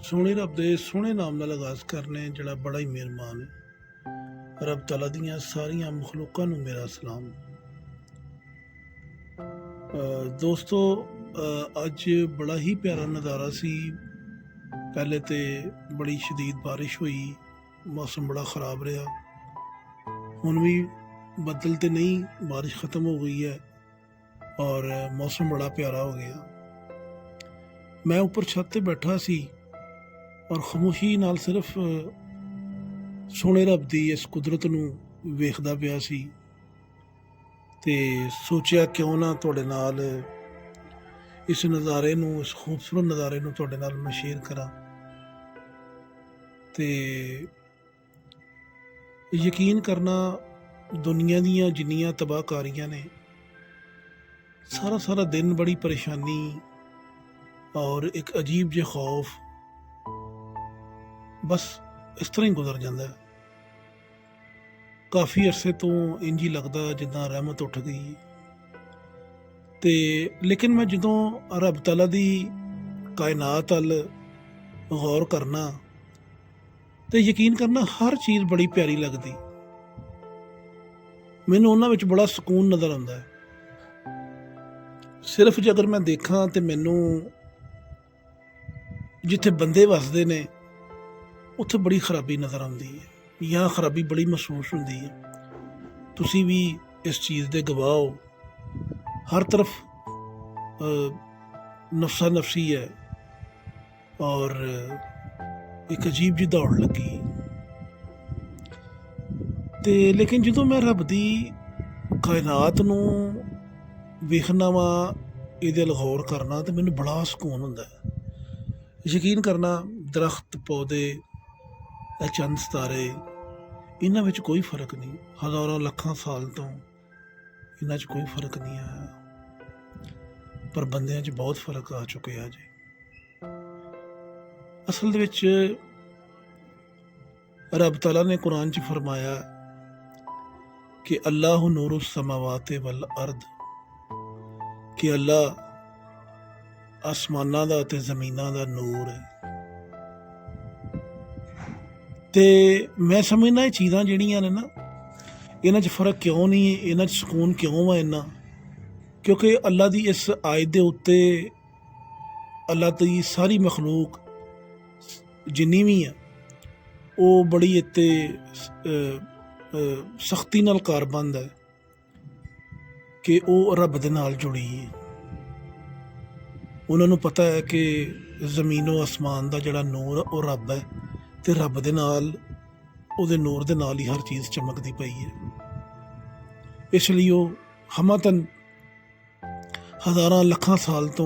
ਸੋਹਣੇ ਰੱਬ ਦੇ ਸੋਹਣੇ ਨਾਮ ਨਾਲ ਆਗਾਜ਼ ਕਰਨੇ ਜਿਹੜਾ ਬੜਾ ਹੀ ਮਿਹਰਬਾਨ ਹੈ। ਰੱਬ ਤਾਲਾ ਦੀਆਂ ਸਾਰੀਆਂ ਮਖਲੂਕਾਂ ਨੂੰ ਮੇਰਾ ਸਲਾਮ। ਦੋਸਤੋ, ਅੱਜ ਬੜਾ ਹੀ ਪਿਆਰਾ ਨਜ਼ਾਰਾ ਸੀ। ਪਹਿਲੇ ਤੇ ਬੜੀ ਸ਼ਦੀਦ ਬਾਰਿਸ਼ ਹੋਈ, ਮੌਸਮ ਬੜਾ ਖ਼ਰਾਬ ਰਿਹਾ। ਹੁਣ ਵੀ ਬੱਦਲ ਤੇ ਨਹੀਂ, ਬਾਰਿਸ਼ ख़त्म हो गई है और मौसम बड़ा प्यारा हो गया। मैं ऊपर छत ते बैठा सी और खामोशी नाल सिर्फ सोहणे रब दी इस कुदरत नूं वेखदा पिया सी ते सोचिया क्यों ना तुहाडे नाल इस नज़ारे नूं, इस खूबसूरत नज़ारे नूं तुहाडे नाल मैं शेयर करां। ते यकीन करना, दुनिया दीयां जिन्नियां तबाहकारियां ने, सारा सारा दिन बड़ी परेशानी और एक अजीब जे खौफ, बस इस तरह ही गुजर जाता है। काफ़ी अरसे तो इंज ही लगता जिदा रहमत उठ गई। तो लेकिन मैं जदों रब तआला दी कायनात अल गौर करना तो यकीन करना हर चीज़ बड़ी प्यारी लगती। मैनूं उन्हां विच बड़ा सुकून नज़र आउंदा है। सिर्फ जे अगर मैं देखा तो मैनूं जिथे बंदे वसदे ने उत्थे बड़ी खराबी नज़र आउंदी है, या खराबी बड़ी महसूस हुंदी है। तुसीं भी इस चीज़ दे गवाह हो। हर तरफ नफसा नफसी है और एक अजीब जी दौड़ लगी। ते लेकिन जदों मैं रब दी कायनात नूं वेखना वा, इहदे अल गौर करना, तो मैनूं बड़ा सुकून हुंदा है। यकीन करना, दरख्त, पौधे, चंद सितारे, इन्हां विच कोई फर्क नहीं। हज़ारों लखां साल तो इन्हां च कोई फर्क नहीं आया, पर बंदियां च बहुत फर्क आ चुके अजे। असल दे विच रब तआला ने कुरान च फरमाया कि अल्लाह नूरु समावाते वल अर्द, कि अल्लाह आसमानां दा ते ज़मीनां दा नूर है। तो मैं समझना ये चीज़ां जिहड़ियां ने ना, इन्हां च फ़र्क क्यों नहीं, इन्हां च सुकून क्यों है इन्ना, क्योंकि अल्लाह दी इस आयत दे उत्ते अल्लाह दी सारी मखलूक जिन्नी भी है वो बड़ी इत्ते सख्ती नाल कारबंद है कि वो रब दे नाल जुड़ी है। उन्होंने पता है कि ज़मीनो आसमान का जिहड़ा नूर वो रब है, तो रब दे नाल, उहदे नूर दे नाल ही हर चीज़ चमकती पई है। इसलिए वो हमतन हज़ारां लखां साल तो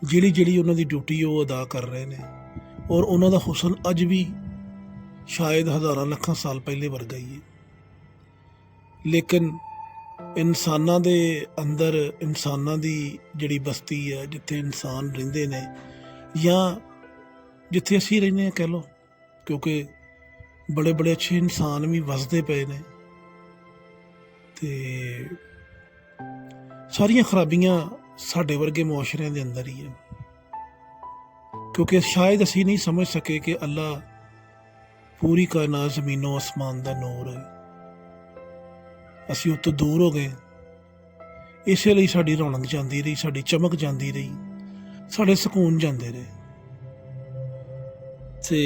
जिहड़ी जिहड़ी उन्हां दी ड्यूटी वो अदा कर रहे हैं, और उन्हां दा हुसन अज भी शायद हज़ारां लखां साल पहले वर्गा ही है। लेकिन इंसानां दे अंदर, इंसानां दी जिहड़ी बस्ती है, जिथे इंसान रहिंदे ने, या जिथे असीं रहिंदे हैं कह लो, क्योंकि बड़े बड़े अच्छे इंसान भी वसदे पे ने। ते सारियां खराबियां साडे वर्गे मुआशरे दे अंदर ही है, क्योंकि शायद असीं नहीं समझ सके कि अल्लाह पूरी कायनात ज़मीनों आसमान दा नूर है। असीं उत्तों दूर हो गए, इसलिए साडी रौनक जाती रही, साडी चमक जाती रही, साडे सुकून जाते रहे। ते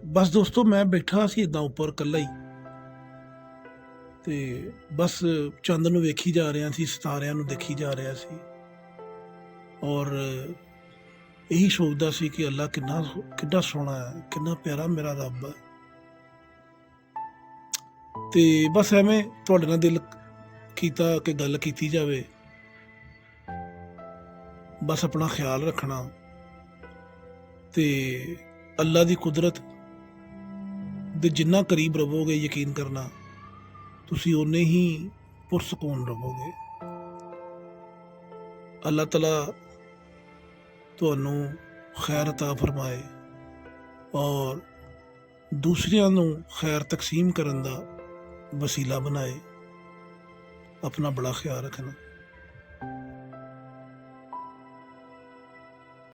बस दोस्तों, मैं बैठा सी इदां उपर कल्ला ही, ते बस चंद नूं वेखी जा रहा सी, सितारिਆਂ नूं देखी जा रहा सी, और यही सोचदा सी कि अल्लाह कितना सोहना है, कितना प्यारा मेरा रब है। ते बस एवें तुहाडे नाल दिल कीता कि गल कीती जावे। बस अपना ख्याल रखना ते अल्लाह दी कुदरत दे जिन्ना करीब रवोगे, यकीन करना तुसी उन्ने ही पुरसकून रवोगे। अल्लाह तआला तुहानू खैर अता फरमाए और दूसरियां नू खैर तकसीम करन दा वसीला बनाए। अपना बड़ा ख्याल रखना।